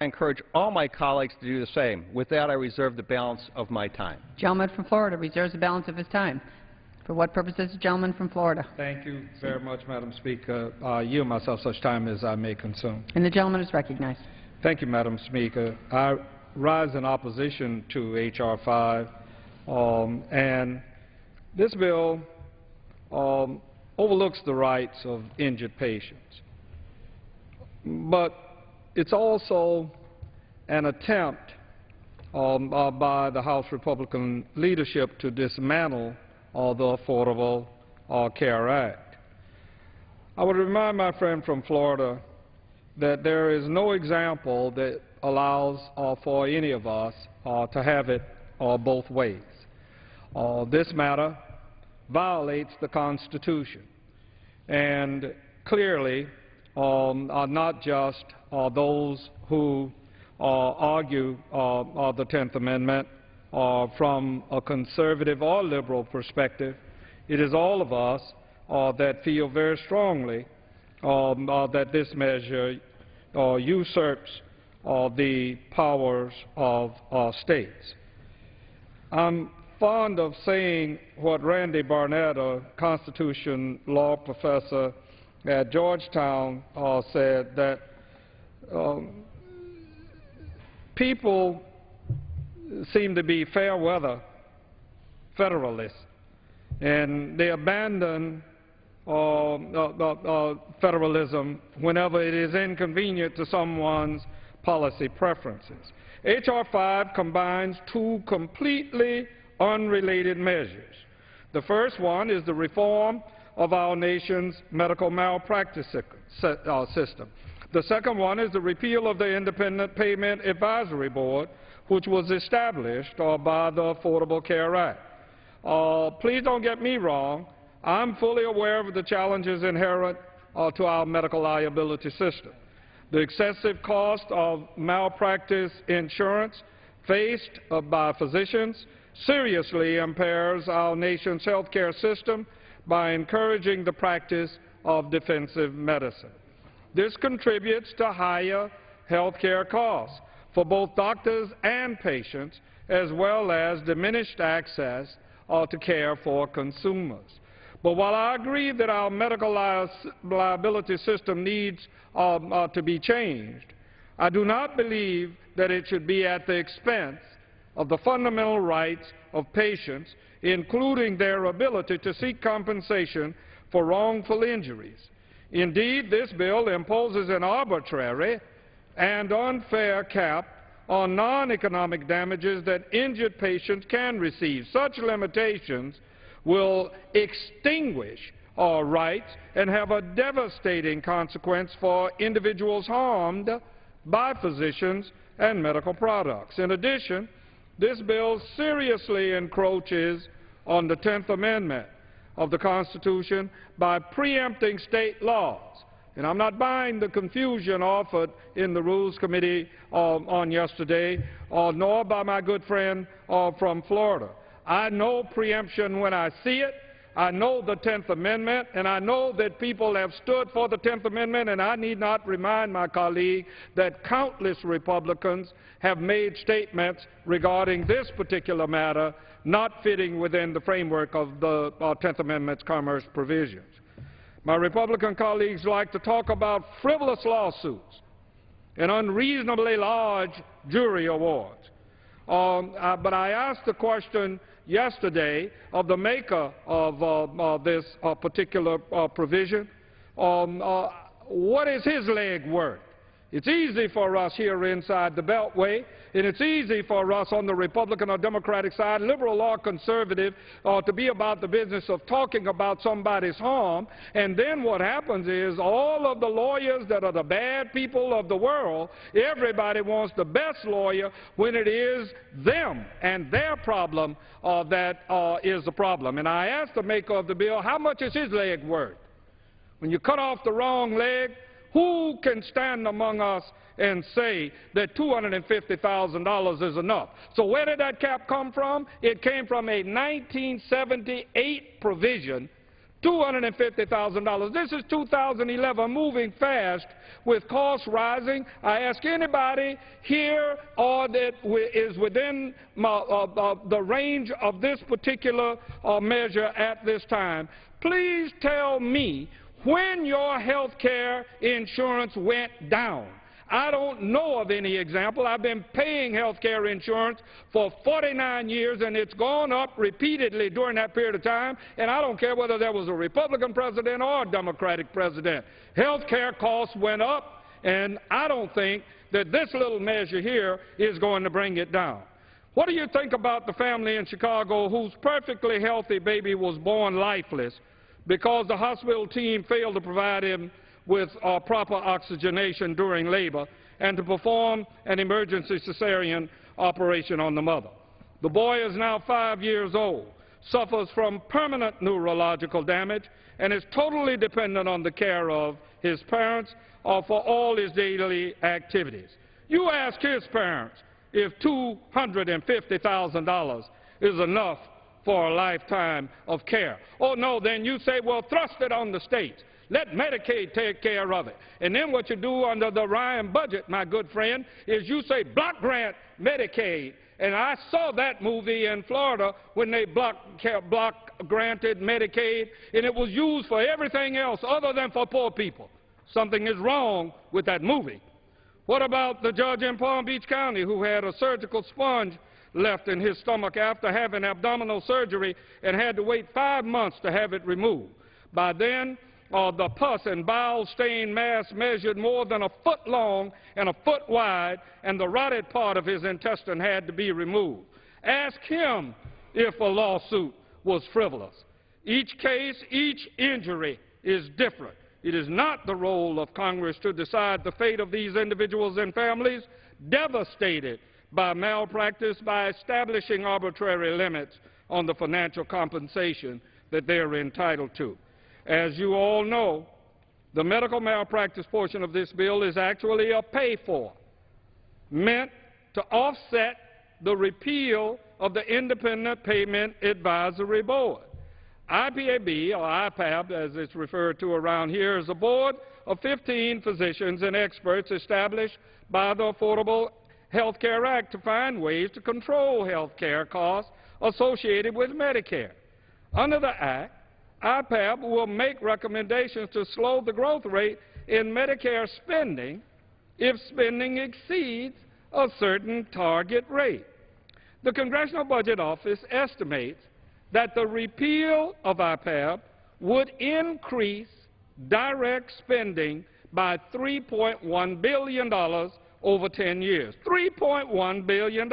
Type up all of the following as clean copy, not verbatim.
I encourage all my colleagues to do the same. With that, I reserve the balance of my time. The gentleman from Florida reserves the balance of his time. For what purpose is the gentleman from Florida? Thank you very much, Madam Speaker. I yield myself such time as I may consume. And the gentleman is recognized. Thank you, Madam Speaker. I rise in opposition to H.R. 5, and this bill overlooks the rights of injured patients. But it's also an attempt by the House Republican leadership to dismantle the Affordable Care Act. I would remind my friend from Florida that there is no example that allows for any of us to have it both ways. This matter violates the Constitution, and clearly not just those who argue the 10th Amendment from a conservative or liberal perspective. It is all of us that feel very strongly that this measure usurps the powers of states. I'm fond of saying what Randy Barnett, a Constitution law professor at Georgetown, said, that people seem to be fair weather federalists, and they abandon federalism whenever it is inconvenient to someone's policy preferences. H.R. 5 combines two completely unrelated measures. The first one is the reform of our nation's medical malpractice system. The second one is the repeal of the Independent Payment Advisory Board, which was established by the Affordable Care Act. Please don't get me wrong. I'm fully aware of the challenges inherent to our medical liability system. The excessive cost of malpractice insurance faced by physicians seriously impairs our nation's health care system by encouraging the practice of defensive medicine. This contributes to higher health care costs for both doctors and patients, as well as diminished access to care for consumers. But while I agree that our medical liability system needs to be changed, I do not believe that it should be at the expense of the fundamental rights of patients, including their ability to seek compensation for wrongful injuries. Indeed, this bill imposes an arbitrary and unfair cap on non-economic damages that injured patients can receive. Such limitations will extinguish our rights and have a devastating consequence for individuals harmed by physicians and medical products. In addition, this bill seriously encroaches on the 10th Amendment of the Constitution by preempting state laws. And I'm not buying the confusion offered in the Rules Committee on yesterday, nor by my good friend from Florida. I know preemption when I see it. I know the 10th Amendment, and I know that people have stood for the 10th Amendment, and I need not remind my colleague that countless Republicans have made statements regarding this particular matter not fitting within the framework of the 10th Amendment's commerce provisions. My Republican colleagues like to talk about frivolous lawsuits and unreasonably large jury awards. But I asked the question yesterday of the maker of this particular provision, what is his leg worth? It's easy for us here inside the Beltway, and it's easy for us on the Republican or Democratic side, liberal or conservative, to be about the business of talking about somebody's harm, and then what happens is all of the lawyers that are the bad people of the world, everybody wants the best lawyer when it is them and their problem that is the problem. And I asked the maker of the bill, how much is his leg worth? When you cut off the wrong leg, who can stand among us and say that $250,000 is enough? So where did that cap come from? It came from a 1978 provision $250,000. This is 2011, moving fast with costs rising. I ask anybody here or that is within the range of this particular measure at this time, please tell me when your health care insurance went down. I don't know of any example. I've been paying health care insurance for 49 years, and it's gone up repeatedly during that period of time, and I don't care whether there was a Republican president or a Democratic president. Health care costs went up, and I don't think that this little measure here is going to bring it down. What do you think about the family in Chicago whose perfectly healthy baby was born lifeless because the hospital team failed to provide him with proper oxygenation during labor and to perform an emergency cesarean operation on the mother? The boy is now 5 years old, suffers from permanent neurological damage, and is totally dependent on the care of his parents for all his daily activities. You ask his parents if $250,000 is enough for a lifetime of care. Oh, no, then you say, well, thrust it on the states. Let Medicaid take care of it. And then what you do under the Ryan budget, my good friend, is you say block grant Medicaid. And I saw that movie in Florida when they block granted Medicaid, and it was used for everything else other than for poor people. Something is wrong with that movie. What about the judge in Palm Beach County who had a surgical sponge left in his stomach after having abdominal surgery and had to wait 5 months to have it removed? By then, the pus and bile stain mass measured more than a foot long and a foot wide, and the rotted part of his intestine had to be removed. Ask him if a lawsuit was frivolous. Each case, each injury is different. It is not the role of Congress to decide the fate of these individuals and families devastated by malpractice by establishing arbitrary limits on the financial compensation that they are entitled to. As you all know, the medical malpractice portion of this bill is actually a pay-for, meant to offset the repeal of the Independent Payment Advisory Board. IPAB, or IPAB as it's referred to around here, is a board of 15 physicians and experts established by the Affordable Health Care Act to find ways to control health care costs associated with Medicare. Under the Act, IPAB will make recommendations to slow the growth rate in Medicare spending if spending exceeds a certain target rate. The Congressional Budget Office estimates that the repeal of IPAB would increase direct spending by $3.1 billion over 10 years. $3.1 billion.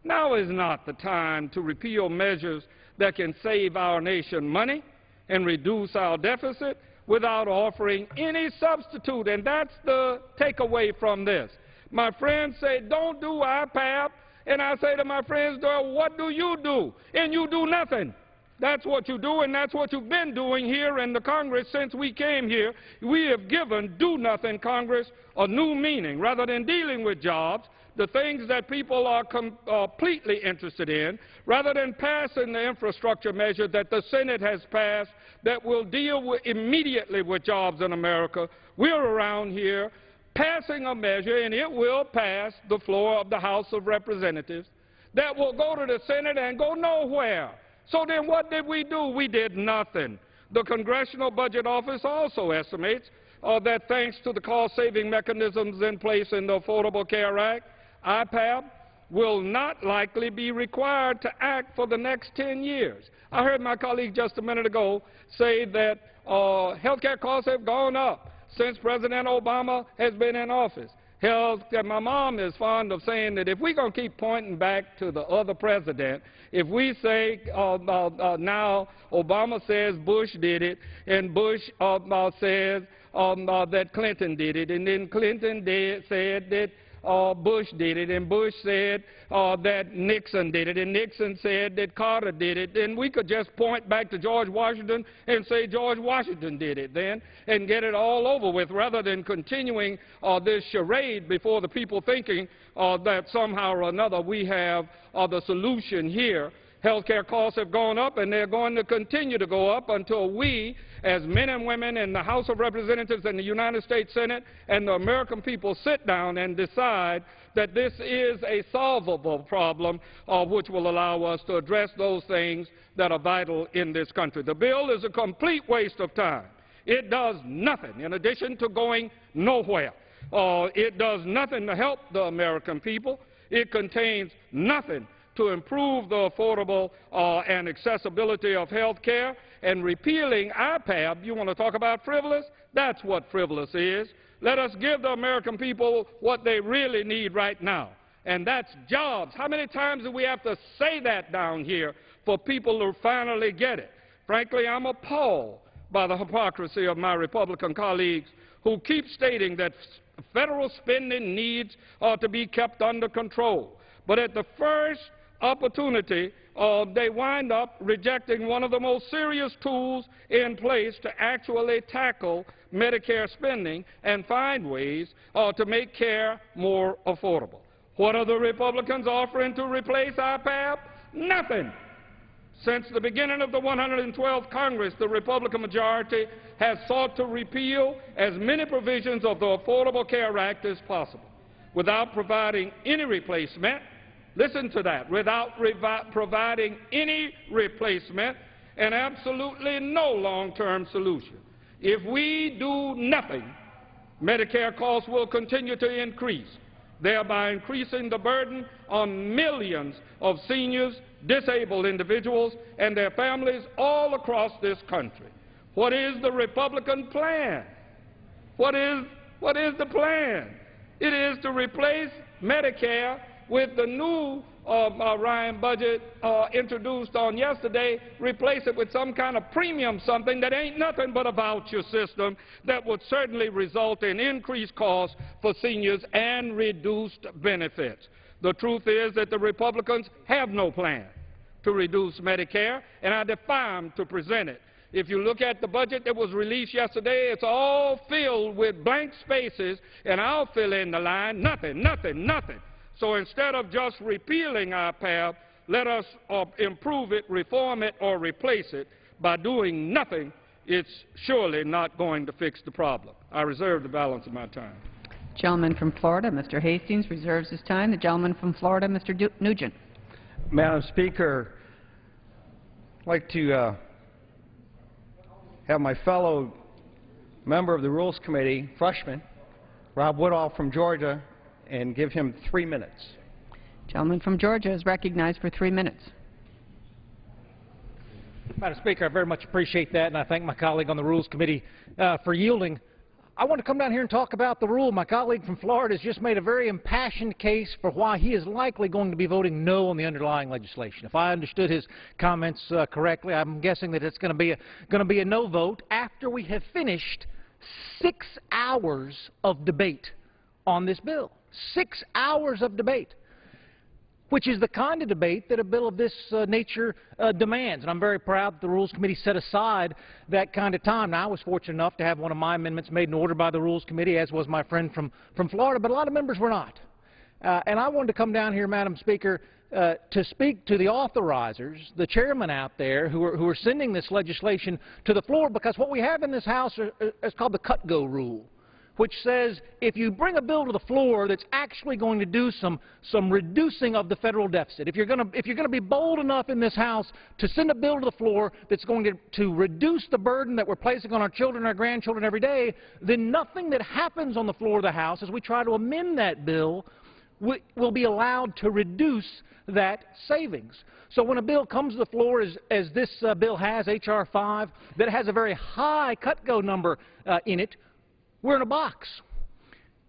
Now is not the time to repeal measures that can save our nation money and reduce our deficit without offering any substitute. And that's the takeaway from this. My friends say, don't do IPAB. And I say to my friends, what do you do? And you do nothing. That's what you do, and that's what you've been doing here in the Congress since we came here. We have given do-nothing Congress a new meaning. Rather than dealing with jobs, the things that people are completely interested in, rather than passing the infrastructure measure that the Senate has passed that will deal immediately with jobs in America, we're around here passing a measure, and it will pass the floor of the House of Representatives, that will go to the Senate and go nowhere. So then what did we do? We did nothing. The Congressional Budget Office also estimates that thanks to the cost-saving mechanisms in place in the Affordable Care Act, IPAB will not likely be required to act for the next 10 years. I heard my colleague just a minute ago say that health care costs have gone up since President Obama has been in office. My mom is fond of saying that if we're going to keep pointing back to the other president, if we say now Obama says Bush did it, and Bush says that Clinton did it, and then Clinton said that Bush did it, and Bush said that Nixon did it, and Nixon said that Carter did it, then we could just point back to George Washington and say George Washington did it then and get it all over with, rather than continuing this charade before the people thinking that somehow or another we have the solution here Health care costs have gone up, and they're going to continue to go up until we, as men and women in the House of Representatives and the United States Senate and the American people, sit down and decide that this is a solvable problem which will allow us to address those things that are vital in this country. The bill is a complete waste of time. It does nothing in addition to going nowhere. It does nothing to help the American people. It contains nothing to improve the affordable and accessibility of health care. And repealing IPAB, you want to talk about frivolous? That's what frivolous is. Let us give the American people what they really need right now, and that's jobs. How many times do we have to say that down here for people to finally get it? Frankly, I'm appalled by the hypocrisy of my Republican colleagues who keep stating that federal spending needs to be kept under control. But at the first opportunity, they wind up rejecting one of the most serious tools in place to actually tackle Medicare spending and find ways to make care more affordable. What are the Republicans offering to replace IPAB? Nothing. Since the beginning of the 112th Congress, the Republican majority has sought to repeal as many provisions of the Affordable Care Act as possible without providing any replacement. Listen to that, without providing any replacement and absolutely no long-term solution. If we do nothing, Medicare costs will continue to increase, thereby increasing the burden on millions of seniors, disabled individuals, and their families all across this country. What is the Republican plan? What is the plan? It is to replace Medicare with the new Ryan budget introduced on yesterday, replace it with some kind of premium something that ain't nothing but a voucher system that would certainly result in increased costs for seniors and reduced benefits. The truth is that the Republicans have no plan to reduce Medicare, and I defy them to present it. If you look at the budget that was released yesterday, it's all filled with blank spaces, and I'll fill in the line, nothing, nothing, nothing. So instead of just repealing IPAB, let us improve it, reform it, or replace it. By doing nothing, it's surely not going to fix the problem. I reserve the balance of my time. Gentleman from Florida, Mr. Hastings, reserves his time. The gentleman from Florida, Mr. Nugent. Madam Speaker, I'd like to have my fellow member of the Rules Committee, freshman, Rob Woodall from Georgia, and give him 3 minutes. Gentleman from Georgia is recognized for 3 minutes. Madam Speaker, I very much appreciate that, and I thank my colleague on the Rules Committee for yielding. I want to come down here and talk about the rule. My colleague from Florida has just made a very impassioned case for why he is likely going to be voting no on the underlying legislation. If I understood his comments correctly, I'm guessing that it's going to be a no vote after we have finished 6 hours of debate on this bill. 6 hours of debate, which is the kind of debate that a bill of this nature demands. And I'm very proud that the Rules Committee set aside that kind of time. Now, I was fortunate enough to have one of my amendments made in order by the Rules Committee, as was my friend from Florida, but a lot of members were not. And I wanted to come down here, Madam Speaker, to speak to the authorizers, the chairman out there who are sending this legislation to the floor, because what we have in this House is called the cut-go rule, which says if you bring a bill to the floor that's actually going to do some reducing of the federal deficit, if you're going to be bold enough in this House to send a bill to the floor that's going to reduce the burden that we're placing on our children and our grandchildren every day, then nothing that happens on the floor of the House as we try to amend that bill will be allowed to reduce that savings. So when a bill comes to the floor, as this bill has, H.R. 5, that has a very high cut-go number in it, we're in a box.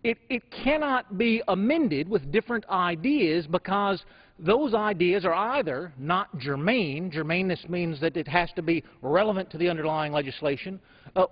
It cannot be amended with different ideas because those ideas are either not germane, germaneness means that it has to be relevant to the underlying legislation,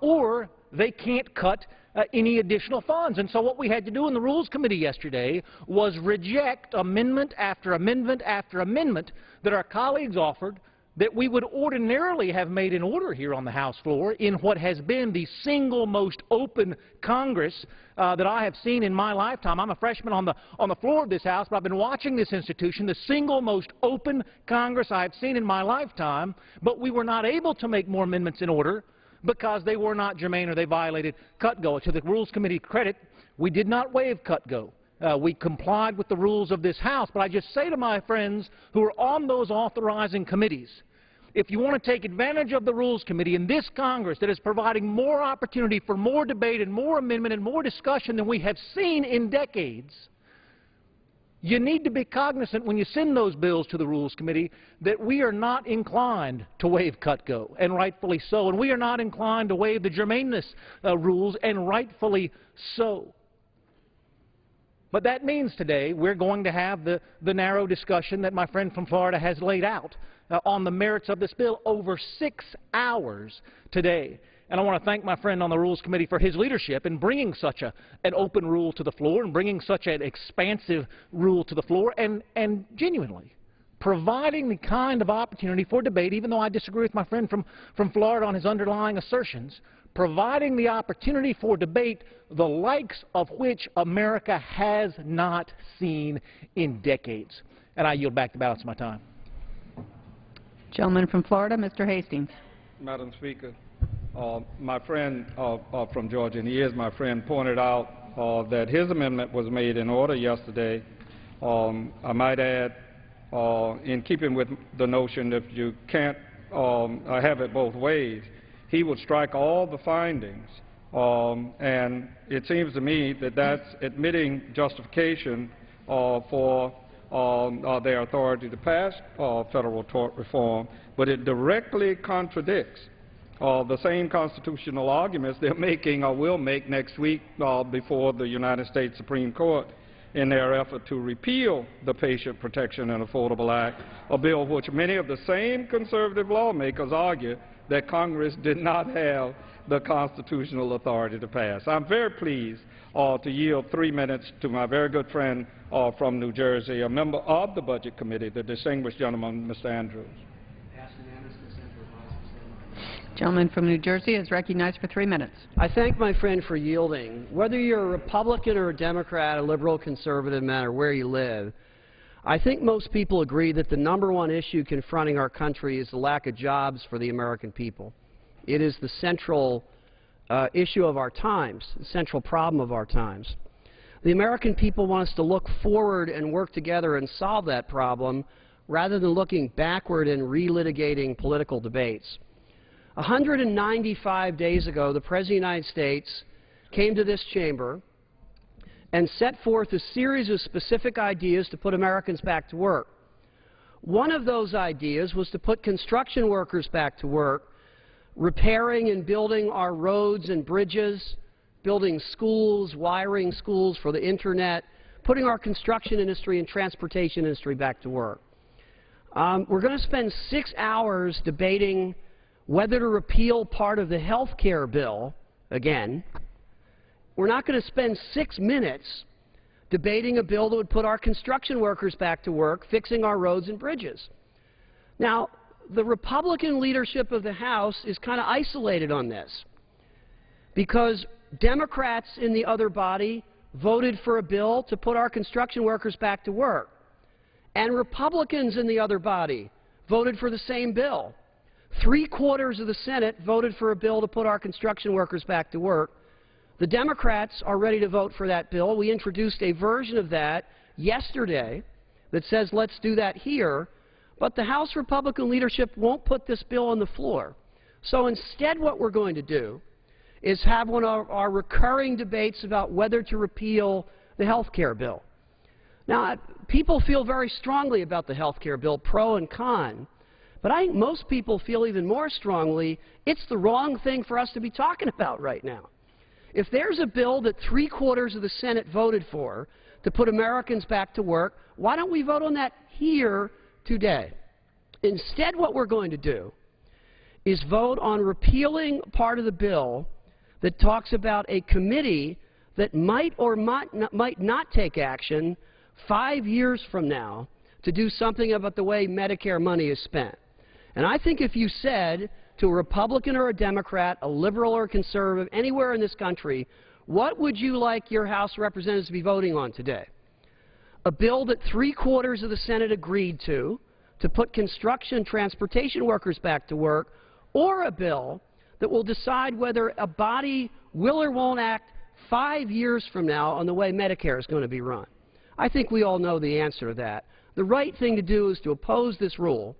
or they can't cut any additional funds. And so what we had to do in the Rules Committee yesterday was reject amendment after amendment after amendment that our colleagues offered that we would ordinarily have made in order here on the House floor in what has been the single most open Congress that I have seen in my lifetime. I'm a freshman on the floor of this House, but I've been watching this institution, the single most open Congress I have seen in my lifetime, but we were not able to make more amendments in order because they were not germane or they violated cut-go. To the Rules Committee credit, we did not waive cut-go. We complied with the rules of this House, but I just say to my friends who are on those authorizing committees, if you want to take advantage of the Rules Committee in this Congress that is providing more opportunity for more debate and more amendment and more discussion than we have seen in decades, you need to be cognizant when you send those bills to the Rules Committee that we are not inclined to waive cut-go, and rightfully so, and we are not inclined to waive the germaneness rules, and rightfully so. But that means today we're going to have the narrow discussion that my friend from Florida has laid out on the merits of this bill over 6 hours today. And I want to thank my friend on the Rules Committee for his leadership in bringing such an open rule to the floor and bringing such an expansive rule to the floor and genuinely providing the kind of opportunity for debate, even though I disagree with my friend from Florida on his underlying assertions, providing the opportunity for debate the likes of which America has not seen in decades. And I yield back the balance of my time. Gentleman from Florida, Mr. Hastings. Madam Speaker, my friend from Georgia, and he is my friend, pointed out that his amendment was made in order yesterday. I might add, in keeping with the notion that you can't have it both ways, he would strike all the findings, and it seems to me that that's admitting justification for their authority to pass federal tort reform, but it directly contradicts the same constitutional arguments they're making or will make next week before the United States Supreme Court in their effort to repeal the Patient Protection and Affordable Act, a bill which many of the same conservative lawmakers argue that Congress did not have the constitutional authority to pass. I'm very pleased to yield 3 minutes to my very good friend from New Jersey, a member of the Budget Committee, the distinguished gentleman, Mr. Andrews. Gentleman from New Jersey is recognized for 3 minutes. I thank my friend for yielding. Whether you're a Republican or a Democrat, a liberal, conservative, no matter where you live, I think most people agree that the #1 issue confronting our country is the lack of jobs for the American people. It is the central issue of our times, the central problem of our times. The American people want us to look forward and work together and solve that problem rather than looking backward and relitigating political debates. 195 days ago, the President of the United States came to this chamber and set forth a series of specific ideas to put Americans back to work. One of those ideas was to put construction workers back to work, repairing and building our roads and bridges, building schools, wiring schools for the Internet, putting our construction industry and transportation industry back to work. We're going to spend 6 hours debating whether to repeal part of the health care bill again. We're not going to spend 6 minutes debating a bill that would put our construction workers back to work, fixing our roads and bridges. Now, the Republican leadership of the House is kind of isolated on this because Democrats in the other body voted for a bill to put our construction workers back to work, and Republicans in the other body voted for the same bill. 3/4 of the Senate voted for a bill to put our construction workers back to work. The Democrats are ready to vote for that bill. We introduced a version of that yesterday that says let's do that here, but the House Republican leadership won't put this bill on the floor. So instead what we're going to do is have one of our recurring debates about whether to repeal the health care bill. Now, people feel very strongly about the health care bill, pro and con. But I think most people feel even more strongly it's the wrong thing for us to be talking about right now. If there's a bill that 3/4 of the Senate voted for to put Americans back to work, why don't we vote on that here today? Instead, what we're going to do is vote on repealing part of the bill that talks about a committee that might or might not take action 5 years from now to do something about the way Medicare money is spent. And I think if you said to a Republican or a Democrat, a liberal or a conservative, anywhere in this country, what would you like your House representatives to be voting on today? A bill that 3/4 of the Senate agreed to put construction and transportation workers back to work, or a bill that will decide whether a body will or won't act 5 years from now on the way Medicare is going to be run. I think we all know the answer to that. The right thing to do is to oppose this rule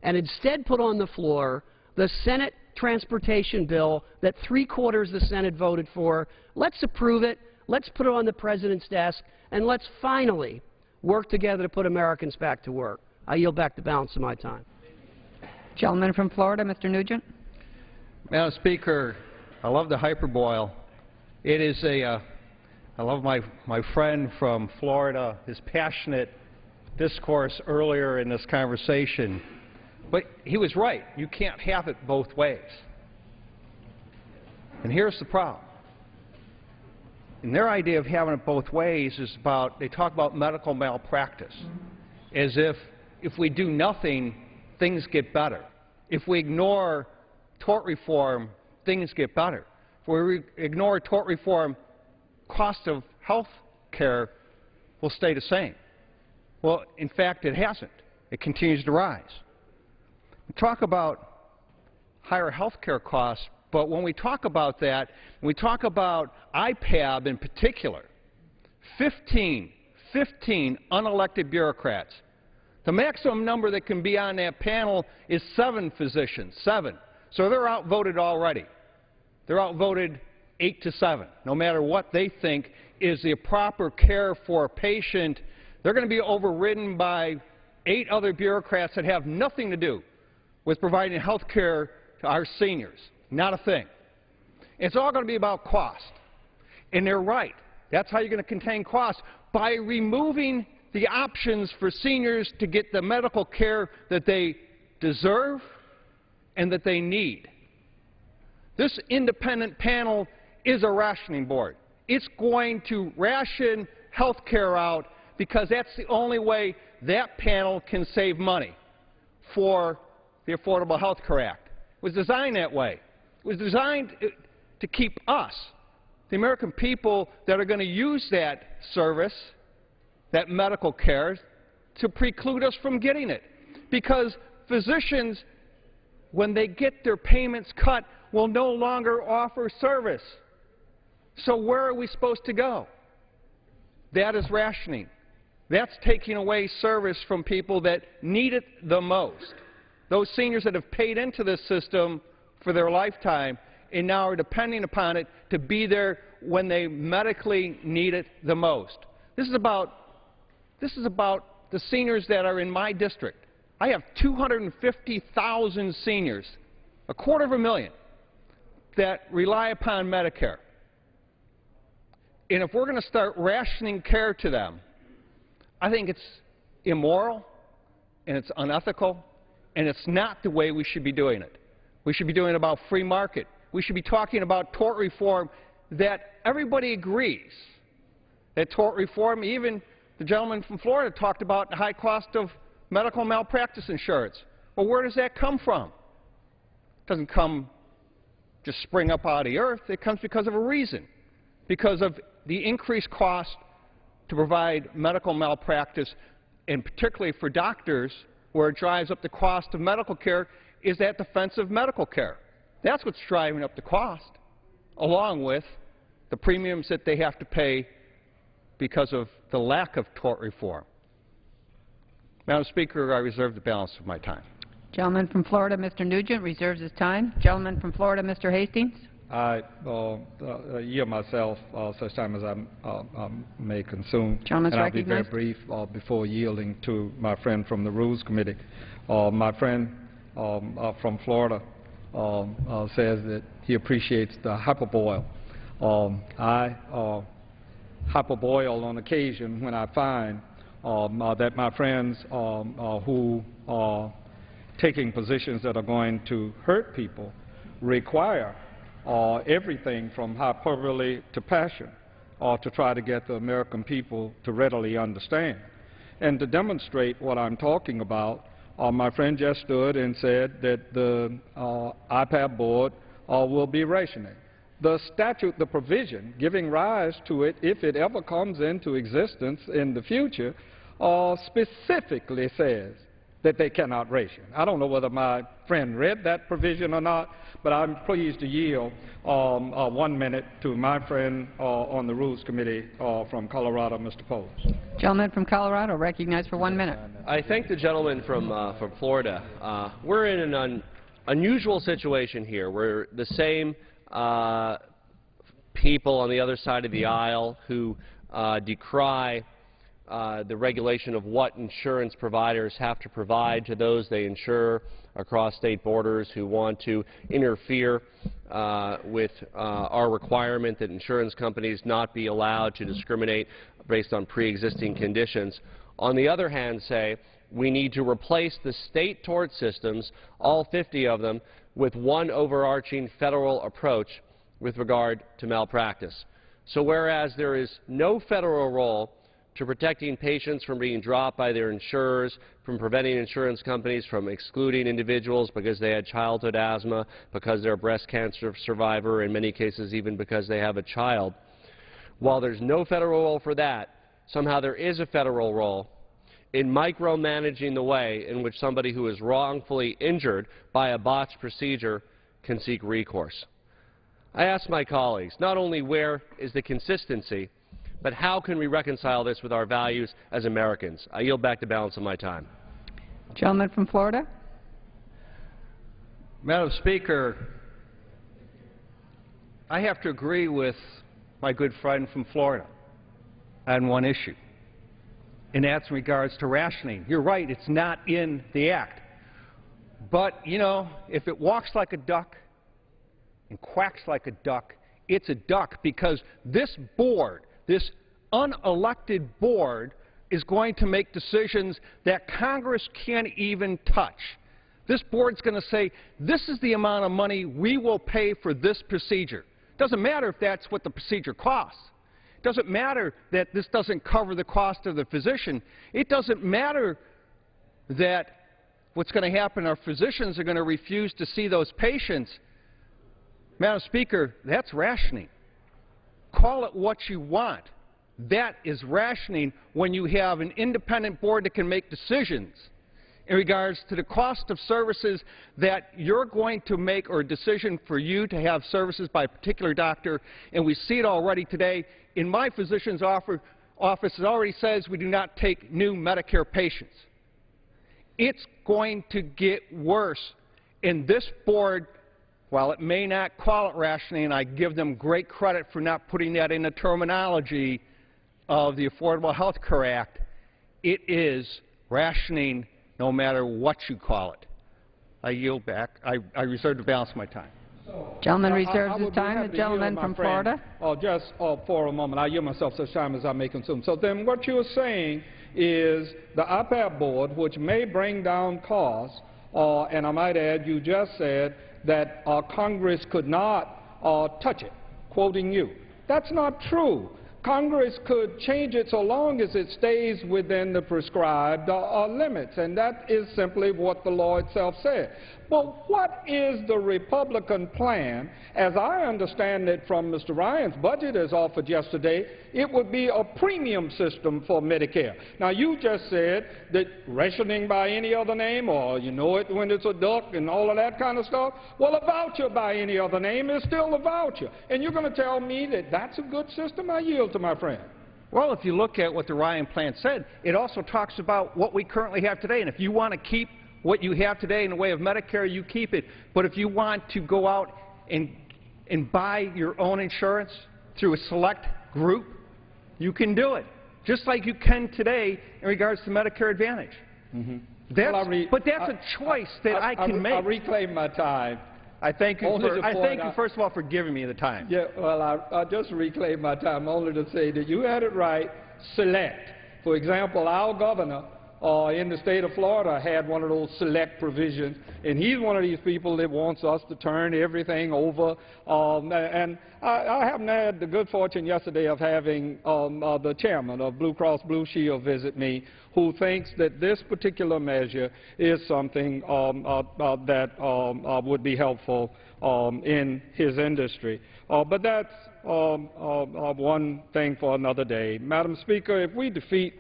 and instead put on the floor the Senate transportation bill that 3/4 of the Senate voted for. Let's approve it. Let's put it on the President's desk, and let's finally work together to put Americans back to work. I yield back the balance of my time. Gentleman from Florida, Mr. Nugent. Madam Speaker, I love the hyperboil. It is I love my friend from Florida, his passionate discourse earlier in this conversation. But he was right. You can't have it both ways. And here's the problem. And their idea of having it both ways is about, they talk about medical malpractice, as if we do nothing, things get better. If we ignore tort reform, things get better. If we ignore tort reform, cost of health care will stay the same. Well, in fact, it hasn't. It continues to rise. We talk about higher health care costs, but when we talk about that, when we talk about IPAB in particular, 15 unelected bureaucrats. The maximum number that can be on that panel is 7 physicians, 7. So they're outvoted already. They're outvoted 8-7. No matter what they think is the proper care for a patient, they're going to be overridden by 8 other bureaucrats that have nothing to do with providing health care to our seniors. Not a thing. It's all going to be about cost. And they're right. That's how you're going to contain costs, by removing the options for seniors to get the medical care that they deserve and that they need. This independent panel is a rationing board. It's going to ration health care out because that's the only way that panel can save money for the Affordable Health Care Act. It was designed that way. It was designed to keep us, the American people that are going to use that service, that medical care, to preclude us from getting it. Because physicians, when they get their payments cut, will no longer offer service. So where are we supposed to go? That is rationing. That's taking away service from people that need it the most. Those seniors that have paid into this system for their lifetime and now are depending upon it to be there when they medically need it the most. This is about the seniors that are in my district. I have 250,000 seniors, 250,000, that rely upon Medicare. And if we're going to start rationing care to them, I think it's immoral and it's unethical and it's not the way we should be doing it. We should be doing it about free market. We should be talking about tort reform that everybody agrees that tort reform, even the gentleman from Florida talked about the high cost of medical malpractice insurance. Well, where does that come from? It doesn't come just spring up out of the earth. It comes because of a reason, because of the increased cost to provide medical malpractice, and particularly for doctors, where it drives up the cost of medical care, is that defensive medical care. That's what's driving up the cost, along with the premiums that they have to pay because of the lack of tort reform. Madam Speaker, I reserve the balance of my time. Gentleman from Florida, Mr. Nugent, reserves his time. Gentleman from Florida, Mr. Hastings. I yield myself such time as I may consume. Gentleman's and I'll be very recognized. brief before yielding to my friend from the Rules Committee. My friend from Florida says that he appreciates the hyperboil. I hyperboil on occasion when I find that my friends who are taking positions that are going to hurt people require everything from hyperbole to passion to try to get the American people to readily understand. And to demonstrate what I'm talking about, my friend just stood and said that the IPAB board will be rationing. The statute, the provision giving rise to it, if it ever comes into existence in the future, specifically says that they cannot ration. I don't know whether my friend read that provision or not, but I'm pleased to yield 1 minute to my friend on the Rules Committee from Colorado, Mr. Post. Gentleman from Colorado, recognized for 1 minute. I thank the gentleman from Florida. We're in an unusual situation here where the same people on the other side of the aisle who decry the regulation of what insurance providers have to provide to those they insure across state borders, who want to interfere with our requirement that insurance companies not be allowed to discriminate based on pre-existing conditions. On the other hand, say we need to replace the state tort systems, all 50 of them, with one overarching federal approach with regard to malpractice. So whereas there is no federal role to protecting patients from being dropped by their insurers, from preventing insurance companies from excluding individuals because they had childhood asthma, because they're a breast cancer survivor, in many cases even because they have a child, while there's no federal role for that, somehow there is a federal role in micromanaging the way in which somebody who is wrongfully injured by a botched procedure can seek recourse. I ask my colleagues, not only where is the consistency, but how can we reconcile this with our values as Americans? I yield back the balance of my time. Gentleman from Florida. Madam Speaker, I have to agree with my good friend from Florida on one issue, and that's in regards to rationing. You're right, it's not in the Act. But, you know, if it walks like a duck and quacks like a duck, it's a duck, because this board, this unelected board, is going to make decisions that Congress can't even touch. This board's going to say, this is the amount of money we will pay for this procedure. It doesn't matter if that's what the procedure costs. It doesn't matter that this doesn't cover the cost of the physician. It doesn't matter that what's going to happen, our physicians are going to refuse to see those patients. Madam Speaker, that's rationing. Call it what you want. That is rationing when you have an independent board that can make decisions in regards to the cost of services that you're going to make, or a decision for you to have services by a particular doctor. And we see it already today. In my physician's office, it already says we do not take new Medicare patients. It's going to get worse. And this board, while it may not call it rationing, and I give them great credit for not putting that in the terminology of the Affordable Health Care Act, it is rationing no matter what you call it. I yield back. I reserve the balance of my time. Gentleman reserves his time. The gentleman from Florida. Just for a moment, I yield myself such time as I may consume. So then what you're saying is the IPAB board, which may bring down costs, and I might add, you just said that Congress could not touch it, quoting you. That's not true. Congress could change it so long as it stays within the prescribed limits, and that is simply what the law itself said. But what is the Republican plan? As I understand it from Mr. Ryan's budget as offered yesterday, it would be a premium system for Medicare. Now, you just said that rationing by any other name, or you know it when it's a duck and all of that kind of stuff. Well, a voucher by any other name is still a voucher. And you're going to tell me that that's a good system? I yield to my friend. Well, if you look at what the Ryan plan said, it also talks about what we currently have today. And if you want to keep what you have today in the way of Medicare, you keep it. But if you want to go out and buy your own insurance through a select group, you can do it, just like you can today in regards to Medicare Advantage. But that's a choice that I can make. I reclaim my time. I thank you, first of all, for giving me the time. Yeah, well, I just reclaim my time only to say that you had it right. Select. For example, our governor in the state of Florida had one of those select provisions, and he's one of these people that wants us to turn everything over. And I happen to had the good fortune yesterday of having the chairman of Blue Cross Blue Shield visit me, who thinks that this particular measure is something that would be helpful in his industry. But that's one thing for another day. Madam Speaker, if we defeat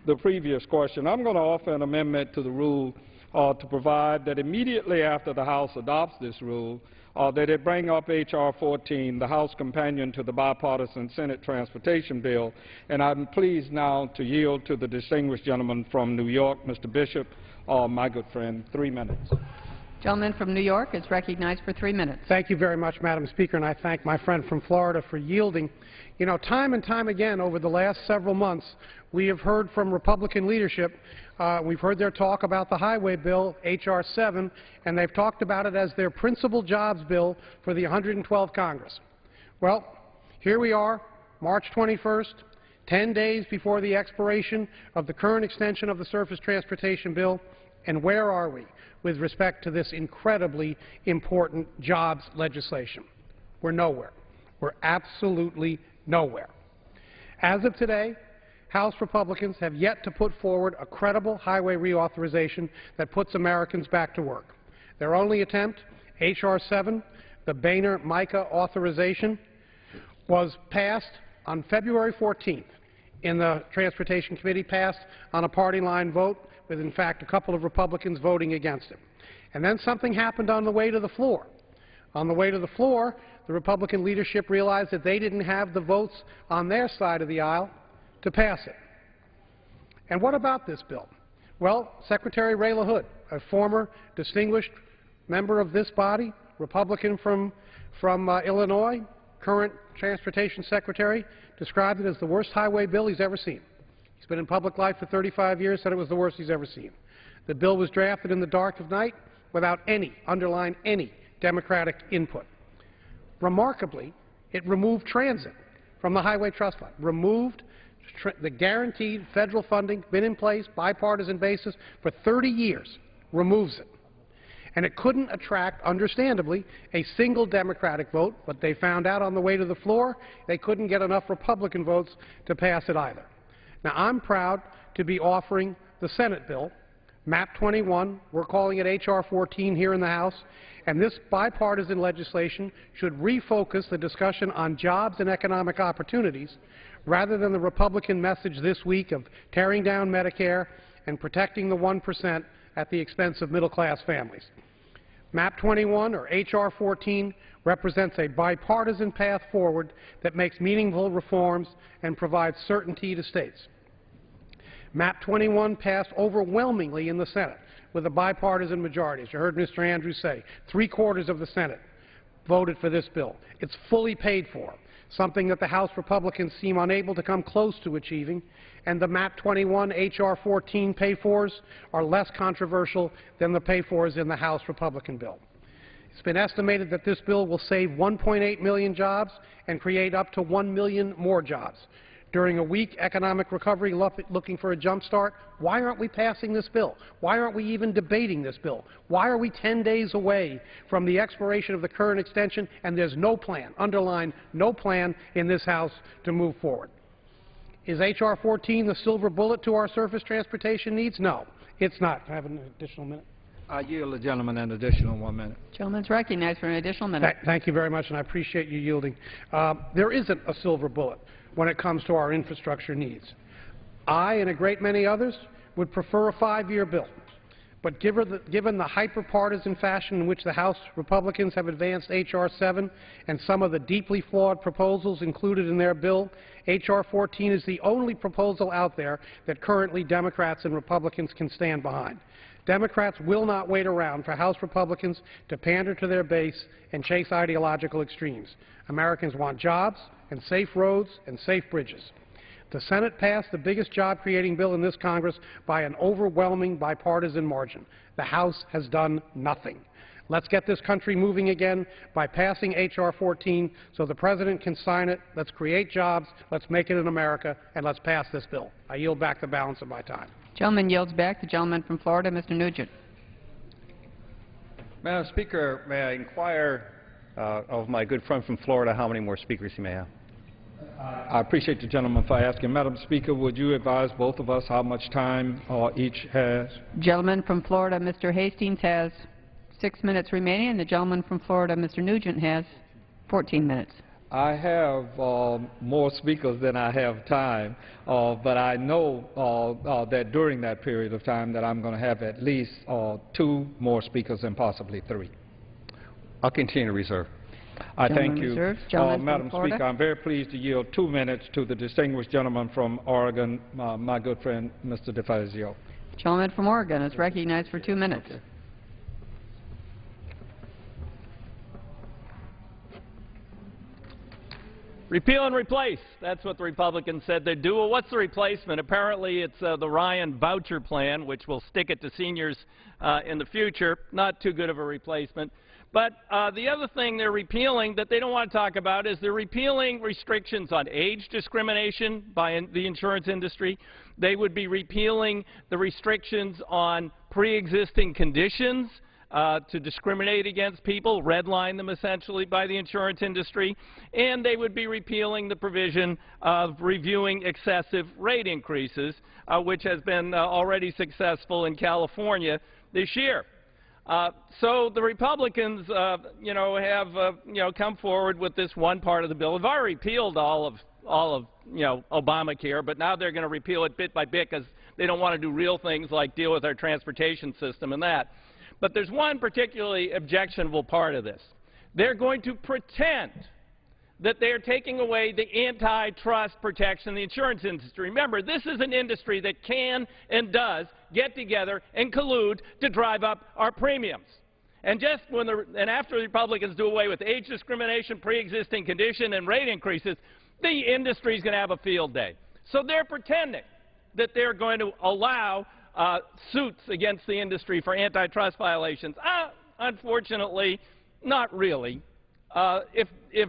the previous question, I'm going to offer an amendment to the rule to provide that immediately after the House adopts this rule, that it bring up H.R. 14, the House companion to the bipartisan Senate Transportation Bill. And I'm pleased now to yield to the distinguished gentleman from New York, Mr. Bishop, my good friend, 3 minutes. Gentleman from New York is recognized for 3 minutes. Thank you very much, Madam Speaker, and I thank my friend from Florida for yielding. You know, time and time again over the last several months, we have heard from Republican leadership, we've heard their talk about the highway bill, H.R. 7, and they've talked about it as their principal jobs bill for the 112th Congress. Well, here we are, March 21st, 10 days before the expiration of the current extension of the Surface Transportation Bill, and where are we with respect to this incredibly important jobs legislation? We're nowhere. We're absolutely nowhere. As of today, House Republicans have yet to put forward a credible highway reauthorization that puts Americans back to work. Their only attempt, H.R. 7, the Boehner-Micah authorization, was passed on February 14th in the Transportation Committee, passed on a party line vote, with in fact a couple of Republicans voting against it. And then something happened on the way to the floor. On the way to the floor, the Republican leadership realized that they didn't have the votes on their side of the aisle to pass it. And what about this bill? Well, Secretary Ray LaHood, a former distinguished member of this body, Republican from Illinois, current Transportation Secretary, described it as the worst highway bill he's ever seen. He's been in public life for 35 years, said it was the worst he's ever seen. The bill was drafted in the dark of night without any, underline any, Democratic input. Remarkably, it removed transit from the Highway Trust Fund, removed the guaranteed federal funding, been in place, bipartisan basis, for 30 years, removes it. And it couldn't attract, understandably, a single Democratic vote, but they found out on the way to the floor they couldn't get enough Republican votes to pass it either. Now, I'm proud to be offering the Senate bill, MAP 21, we're calling it H.R. 14 here in the House, and this bipartisan legislation should refocus the discussion on jobs and economic opportunities rather than the Republican message this week of tearing down Medicare and protecting the 1% at the expense of middle-class families. MAP 21, or H.R. 14, represents a bipartisan path forward that makes meaningful reforms and provides certainty to states. MAP 21 passed overwhelmingly in the Senate with a bipartisan majority. As you heard Mr. Andrews say, 3/4 of the Senate voted for this bill. It's fully paid for, something that the House Republicans seem unable to come close to achieving, and the MAP 21 H.R. 14 pay-fors are less controversial than the pay-fors in the House Republican bill. It's been estimated that this bill will save 1.8 million jobs and create up to 1 million more jobs. During a weak economic recovery looking for a jump start, why aren't we passing this bill? Why aren't we even debating this bill? Why are we 10 days away from the expiration of the current extension and there's no plan, underline, no plan in this House to move forward? Is H.R. 14 the silver bullet to our surface transportation needs? No, it's not. Can I have an additional minute? I yield the gentleman an additional 1 minute. Gentleman's recognized for an additional minute. Thank you very much, and I appreciate you yielding. There isn't a silver bullet when it comes to our infrastructure needs. I and a great many others would prefer a 5-year bill. But given the hyper-partisan fashion in which the House Republicans have advanced H.R. 7 and some of the deeply flawed proposals included in their bill, H.R. 14 is the only proposal out there that currently Democrats and Republicans can stand behind. Democrats will not wait around for House Republicans to pander to their base and chase ideological extremes. Americans want jobs and safe roads and safe bridges. The Senate passed the biggest job-creating bill in this Congress by an overwhelming bipartisan margin. The House has done nothing. Let's get this country moving again by passing H.R. 14 so the President can sign it. Let's create jobs, let's make it in America, and let's pass this bill. I yield back the balance of my time. Gentleman yields back. The gentleman from Florida, Mr. Nugent. Madam Speaker, may I inquire of my good friend from Florida how many more speakers he may have? I appreciate the gentleman for asking. Madam Speaker, would you advise both of us how much time each has? Gentleman from Florida, Mr. Hastings, has 6 minutes remaining, and the gentleman from Florida, Mr. Nugent, has 14 minutes. I have more speakers than I have time, but I know that during that period of time that I'm going to have at least 2 more speakers and possibly 3. I'll continue to reserve. I thank you. Madam Speaker, I'm very pleased to yield 2 minutes to the distinguished gentleman from Oregon, my good friend, Mr. DeFazio. Gentleman from Oregon is recognized for 2 minutes. Okay. Repeal and replace. That's what the Republicans said they'd do. Well, what's the replacement? Apparently, it's the Ryan voucher plan, which will stick it to seniors in the future. Not too good of a replacement. But the other thing they're repealing that they don't want to talk about is they're repealing restrictions on age discrimination by the insurance industry. They would be repealing the restrictions on pre-existing conditions to discriminate against people, redline them essentially by the insurance industry, and they would be repealing the provision of reviewing excessive rate increases, which has been already successful in California this year. So the Republicans, have come forward with this one part of the bill. They've already repealed all of Obamacare, but now they're going to repeal it bit by bit because they don't want to do real things like deal with our transportation system and that. But there's one particularly objectionable part of this. They're going to pretend that they're taking away the antitrust protection in the insurance industry. Remember, this is an industry that can and does get together and collude to drive up our premiums. And just when after the Republicans do away with age discrimination, pre-existing condition, and rate increases, the industry is going to have a field day. So they're pretending that they're going to allow suits against the industry for antitrust violations. Unfortunately, not really. If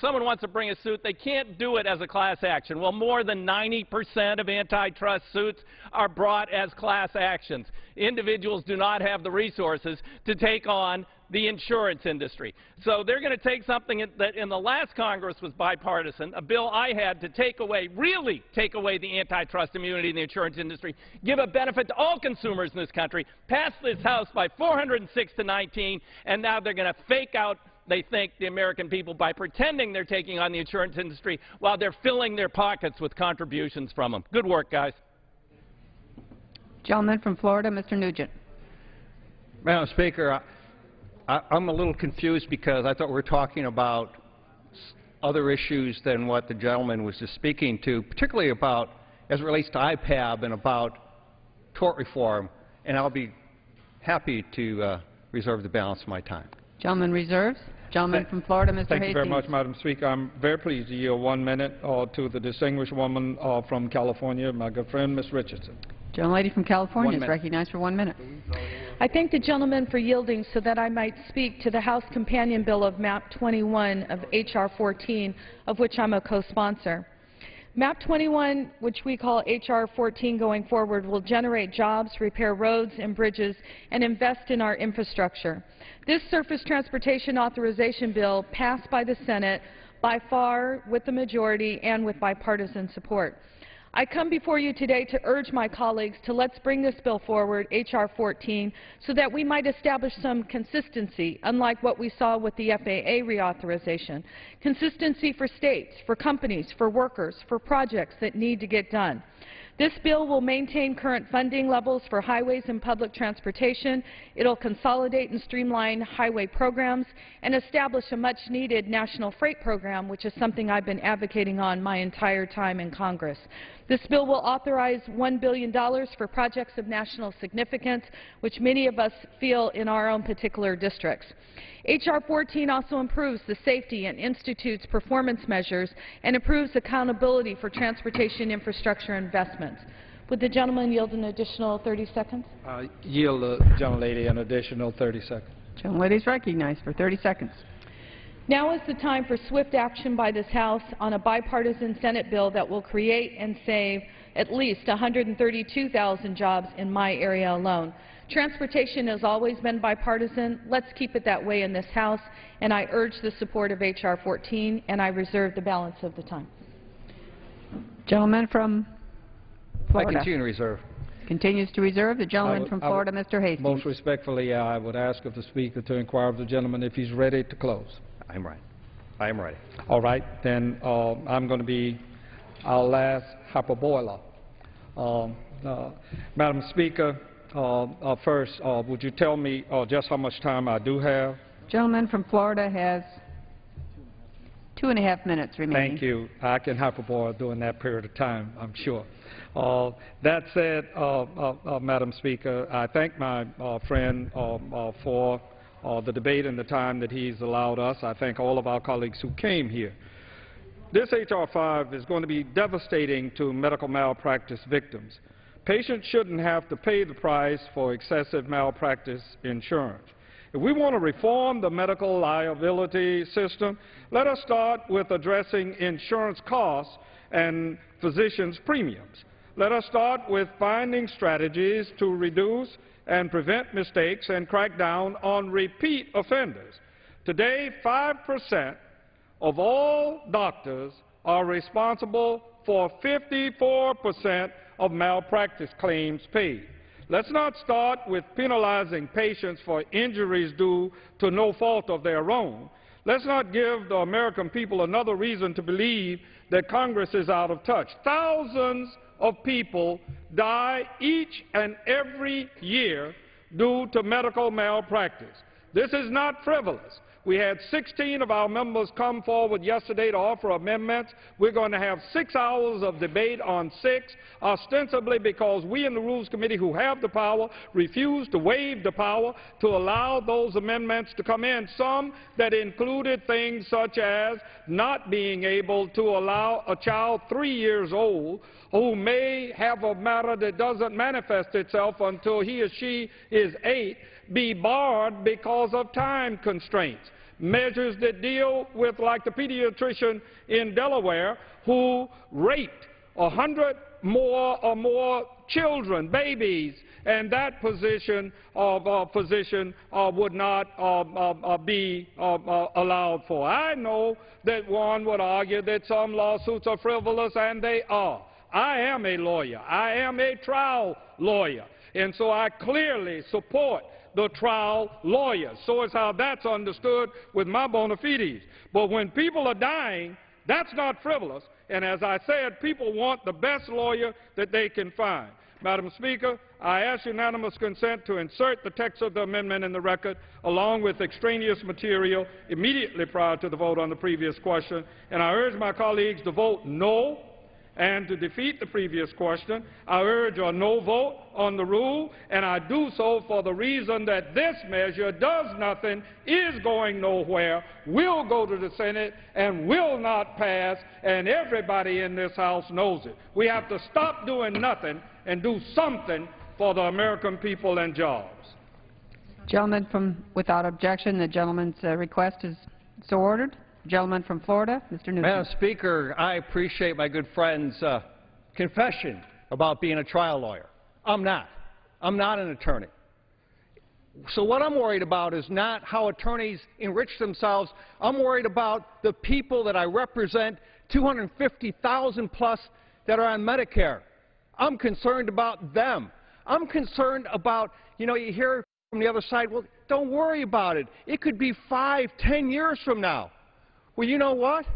someone wants to bring a suit, they can't do it as a class action. Well, more than 90% of antitrust suits are brought as class actions. Individuals do not have the resources to take on the insurance industry. So they're going to take something that in the last Congress was bipartisan, a bill I had to really take away the antitrust immunity in the insurance industry, give a benefit to all consumers in this country, pass this House by 406 to 19, and now they're going to fake out, they think, the American people by pretending they're taking on the insurance industry while they're filling their pockets with contributions from them. Good work, guys. Gentleman from Florida, Mr. Nugent. Madam Speaker, I'm a little confused because I thought we were talking about other issues than what the gentleman was just speaking to, particularly about, as it relates to IPAB and about tort reform, and I'll be happy to reserve the balance of my time. Gentleman reserves. Gentleman from Florida, Mr. Hastings. Thank you very much, Madam Speaker. I'm very pleased to yield 1 minute to the distinguished woman from California, my good friend, Ms. Richardson. Gentlelady from California is recognized for 1 minute. I thank the gentleman for yielding so that I might speak to the House companion bill of MAP 21 of H.R. 14, of which I'm a co-sponsor. MAP 21, which we call H.R. 14 going forward, will generate jobs, repair roads and bridges, and invest in our infrastructure. This surface transportation authorization bill passed by the Senate by far with the majority and with bipartisan support. I come before you today to urge my colleagues to let's bring this bill forward, H.R. 14, so that we might establish some consistency, unlike what we saw with the FAA reauthorization. Consistency for states, for companies, for workers, for projects that need to get done. This bill will maintain current funding levels for highways and public transportation. It will consolidate and streamline highway programs and establish a much-needed national freight program, which is something I've been advocating on my entire time in Congress. This bill will authorize $1 billion for projects of national significance, which many of us feel in our own particular districts. H.R. 14 also improves the safety and institutes performance measures and improves accountability for transportation infrastructure investments. Would the gentleman yield an additional 30 seconds? Yield the gentlelady an additional 30 seconds. Gentlelady is recognized for 30 seconds. Now is the time for swift action by this House on a bipartisan Senate bill that will create and save at least 132,000 jobs in my area alone. Transportation has always been bipartisan. Let's keep it that way in this House, and I urge the support of H.R. 14, and I reserve the balance of the time. Gentleman from Florida. I continue to reserve. Continues to reserve. The gentleman from Florida, Mr. Hastings. Most respectfully, I would ask of the Speaker to inquire of the gentleman if he's ready to close. I'm ready. I am ready. All right, then I'm going to be our last hyperboiler. Madam Speaker, first, would you tell me just how much time I do have? Gentleman from Florida has 2.5 minutes remaining. Thank you. I can hyperboil during that period of time, I'm sure. That said, Madam Speaker, I thank my friend for the debate and the time that he's allowed us. I thank all of our colleagues who came here. This H.R. 5 is going to be devastating to medical malpractice victims. Patients shouldn't have to pay the price for excessive malpractice insurance. If we want to reform the medical liability system, let us start with addressing insurance costs and physicians' premiums. Let us start with finding strategies to reduce and prevent mistakes and crack down on repeat offenders. Today, 5% of all doctors are responsible for 54% of malpractice claims paid. Let's not start with penalizing patients for injuries due to no fault of their own. Let's not give the American people another reason to believe that Congress is out of touch. Thousands of people die each and every year due to medical malpractice. This is not frivolous. We had 16 of our members come forward yesterday to offer amendments. We're going to have 6 hours of debate on 6, ostensibly because we in the Rules Committee, who have the power, refuse to waive the power to allow those amendments to come in, some that included things such as not being able to allow a child 3 years old who may have a matter that doesn't manifest itself until he or she is 8 be barred because of time constraints. Measures that deal with, like the pediatrician in Delaware who raped 100 or more children, babies, and that position of physician would not be allowed for. I know that one would argue that some lawsuits are frivolous, and they are. I am a lawyer. I am a trial lawyer, and so I clearly support the trial lawyers. So is how that's understood with my bona fides. But when people are dying, that's not frivolous. And as I said, people want the best lawyer that they can find. Madam Speaker, I ask unanimous consent to insert the text of the amendment in the record along with extraneous material immediately prior to the vote on the previous question. And I urge my colleagues to vote no. And to defeat the previous question, I urge a no vote on the rule, and I do so for the reason that this measure does nothing, is going nowhere, will go to the Senate, and will not pass, and everybody in this House knows it. We have to stop doing nothing and do something for the American people and jobs. Gentleman from, without objection, the gentleman's request is so ordered. Gentleman from Florida, Mr. Newsom. Madam Speaker, I appreciate my good friend's confession about being a trial lawyer. I'm not. I'm not an attorney. So what I'm worried about is not how attorneys enrich themselves. I'm worried about the people that I represent, 250,000 plus that are on Medicare. I'm concerned about them. I'm concerned about, you know, you hear from the other side, well, don't worry about it. It could be 5, 10 years from now. Well, you know what?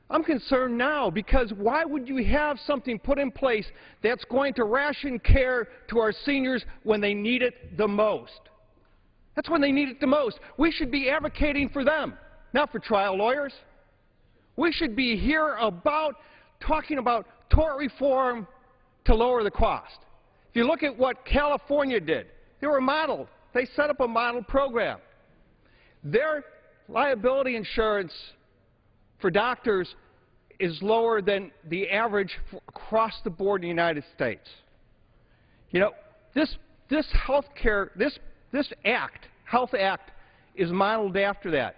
I'm concerned now because why would you have something put in place that's going to ration care to our seniors when they need it the most? That's when they need it the most. We should be advocating for them, not for trial lawyers. We should be here about talking about tort reform to lower the cost. If you look at what California did, they were modeled. They set up a model program. Their liability insurance for doctors is lower than the average across the board in the United States. You know, this health care, this act, Health Act is modeled after that.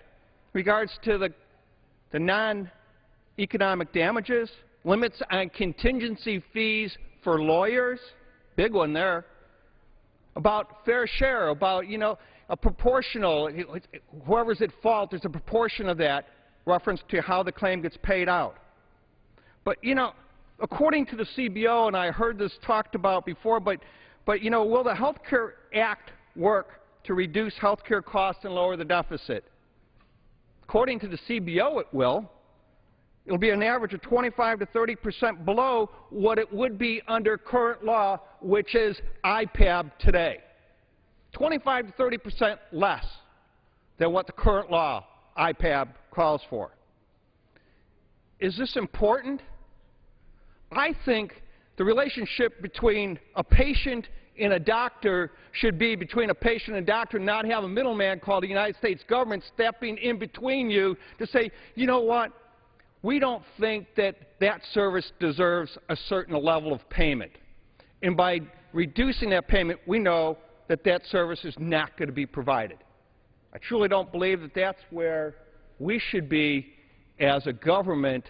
In regards to the non-economic damages, limits on contingency fees for lawyers, big one there, about fair share, about, you know, a proportional, whoever's at fault, there's a proportion of that reference to how the claim gets paid out. But, you know, according to the CBO, and I heard this talked about before, but you know, will the Health Care Act work to reduce health care costs and lower the deficit? According to the CBO, it will. It'll be an average of 25 to 30% below what it would be under current law, which is IPAB today. 25 to 30% less than what the current law, IPAB, calls for. Is this important? I think the relationship between a patient and a doctor should be between a patient and a doctor, and not have a middleman called the United States government stepping in between you to say, you know what, we don't think that that service deserves a certain level of payment. And by reducing that payment, we know that that service is not going to be provided. I truly don't believe that that's where we should be as a government,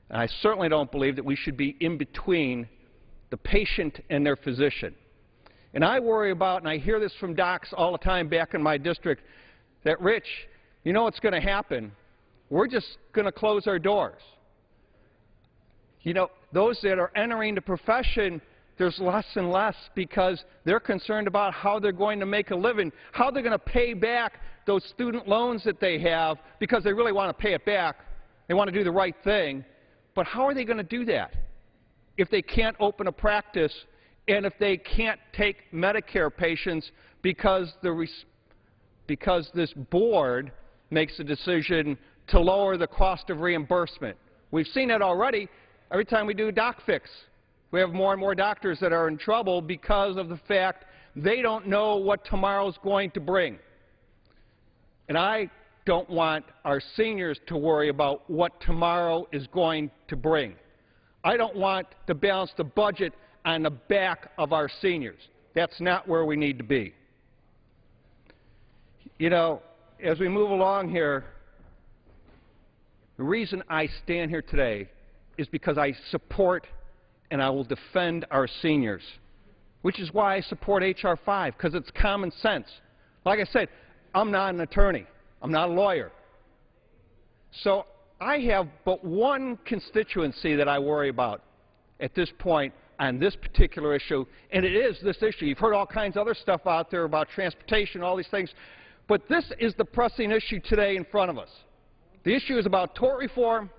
and I certainly don't believe that we should be in between the patient and their physician. And I worry about, and I hear this from docs all the time back in my district, that, Rich, you know what's going to happen? We're just going to close our doors. You know, those that are entering the profession, there's less and less because they're concerned about how they're going to make a living, how they're going to pay back those student loans that they have, because they really want to pay it back. They want to do the right thing. But how are they going to do that if they can't open a practice and if they can't take Medicare patients because this board makes a decision to lower the cost of reimbursement? We've seen it already. Every time we do a doc fix, we have more and more doctors that are in trouble because of the fact they don't know what tomorrow's going to bring. And I don't want our seniors to worry about what tomorrow is going to bring. I don't want to balance the budget on the back of our seniors. That's not where we need to be. You know, as we move along here, the reason I stand here today is because I support and I will defend our seniors, which is why I support H.R. 5, because it's common sense. Like I said, I'm not an attorney. I'm not a lawyer. So I have but one constituency that I worry about at this point on this particular issue, and it is this issue. You've heard all kinds of other stuff out there about transportation, all these things, but this is the pressing issue today in front of us. The issue is about tort reform.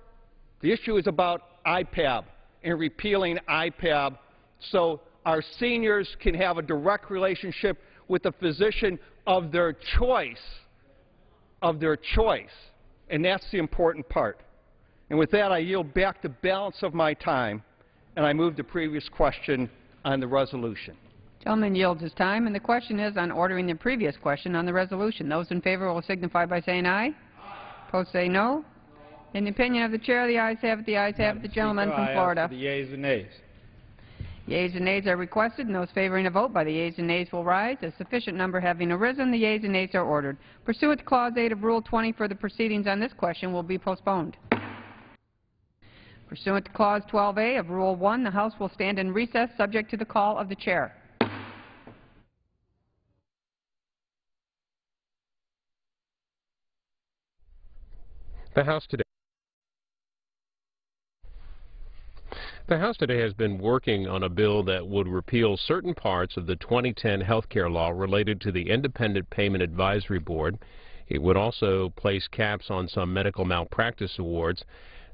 The issue is about IPAB and repealing IPAB so our seniors can have a direct relationship with a physician of their choice, and that's the important part. And with that, I yield back the balance of my time, and I move the previous question on the resolution. Gentleman yields his time, and the question is on ordering the previous question on the resolution. Those in favor will signify by saying aye. Opposed say no. In the opinion of the chair, the ayes have it. The ayes have it. The gentleman from Florida. I ask for the yeas and nays. Yeas and nays are requested, and those favoring a vote by the yeas and nays will rise. A sufficient number having arisen, the yeas and nays are ordered. Pursuant to Clause 8 of Rule 20, further proceedings on this question will be postponed. Pursuant to Clause 12A of Rule 1, the House will stand in recess subject to the call of the chair. The House today has been working on a bill that would repeal certain parts of the 2010 health care law related to the Independent Payment Advisory Board. It would also place caps on some medical malpractice awards.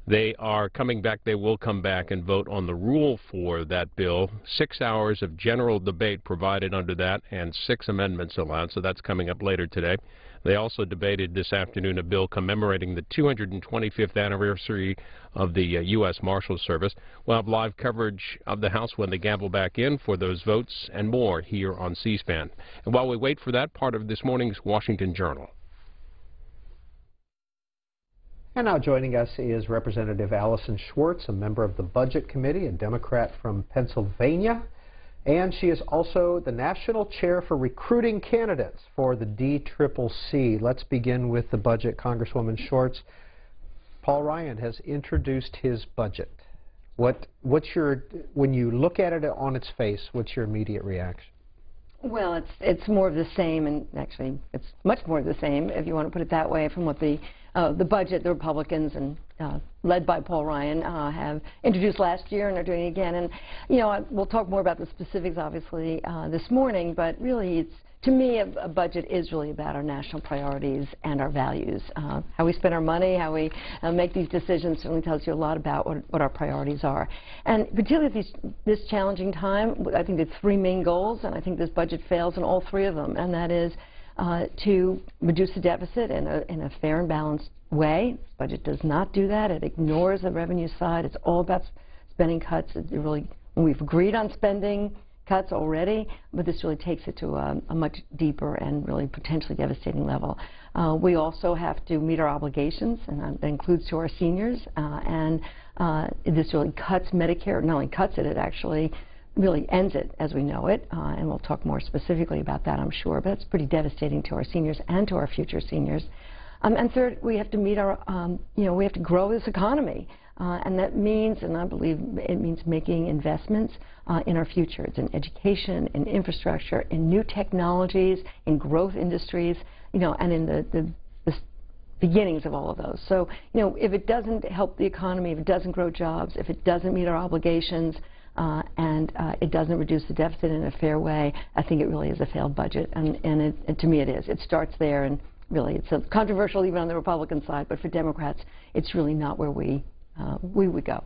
They are coming back. They will come back and vote on the rule for that bill. 6 hours of general debate provided under that and 6 amendments allowed, so that's coming up later today. They also debated this afternoon a bill commemorating the 225th anniversary of the U.S. Marshal Service. We'll have live coverage of the House when they gavel back in for those votes and more here on C-SPAN. And while we wait for that, part of this morning's Washington Journal. And now joining us is Representative Allison Schwartz, a member of the Budget Committee, a Democrat from Pennsylvania. And she is also the National Chair for Recruiting Candidates for the DCCC. Let's begin with the budget. Congresswoman Shorts, Paul Ryan has introduced his budget. When you look at it on its face, what's your immediate reaction? Well, it's more of the same, and actually it's much more of the same, if you want to put it that way, from what the budget the Republicans and led by Paul Ryan have introduced last year and are doing again. And we'll talk more about the specifics, obviously, this morning. But really, to me, a budget is really about our national priorities and our values. How we spend our money, how we make these decisions certainly tells you a lot about what our priorities are. And particularly at this challenging time, I think the three main goals, and I think this budget fails in all three of them, and that is to reduce the deficit in a fair and balanced way. This budget does not do that. It ignores the revenue side. It's all about spending cuts. We've agreed on spending cuts already, but this really takes it to a much deeper and really potentially devastating level. We also have to meet our obligations, and that includes to our seniors, and this really cuts Medicare. Not only cuts it, it actually really ends it as we know it, and we'll talk more specifically about that, I'm sure, but it's pretty devastating to our seniors and to our future seniors. And third, we have to meet our, we have to grow this economy. And that means, and I believe it means making investments in our future. It's in education, in infrastructure, in new technologies, in growth industries, and in the beginnings of all of those. So, if it doesn't help the economy, if it doesn't grow jobs, if it doesn't meet our obligations, and it doesn't reduce the deficit in a fair way, I think it really is a failed budget. And to me it is. It starts there, and really it's controversial even on the Republican side, but for Democrats, it's really not where we would go.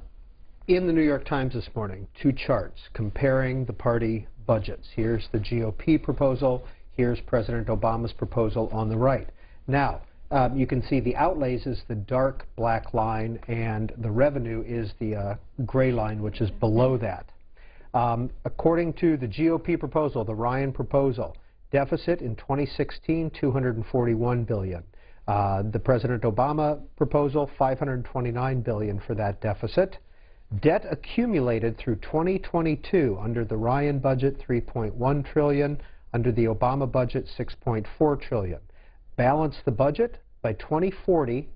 In the New York Times this morning, two charts comparing the party budgets. Here's the GOP proposal. Here's President Obama's proposal on the right. Now, you can see the outlays is the dark black line, and the revenue is the gray line, which is below that. According to the GOP proposal, the Ryan proposal, deficit in 2016, $241 billion. The President Obama proposal, $529 billion for that deficit. Debt accumulated through 2022 under the Ryan budget, $3.1 trillion. Under the Obama budget, $6.4 trillion. Balance the budget by 2040,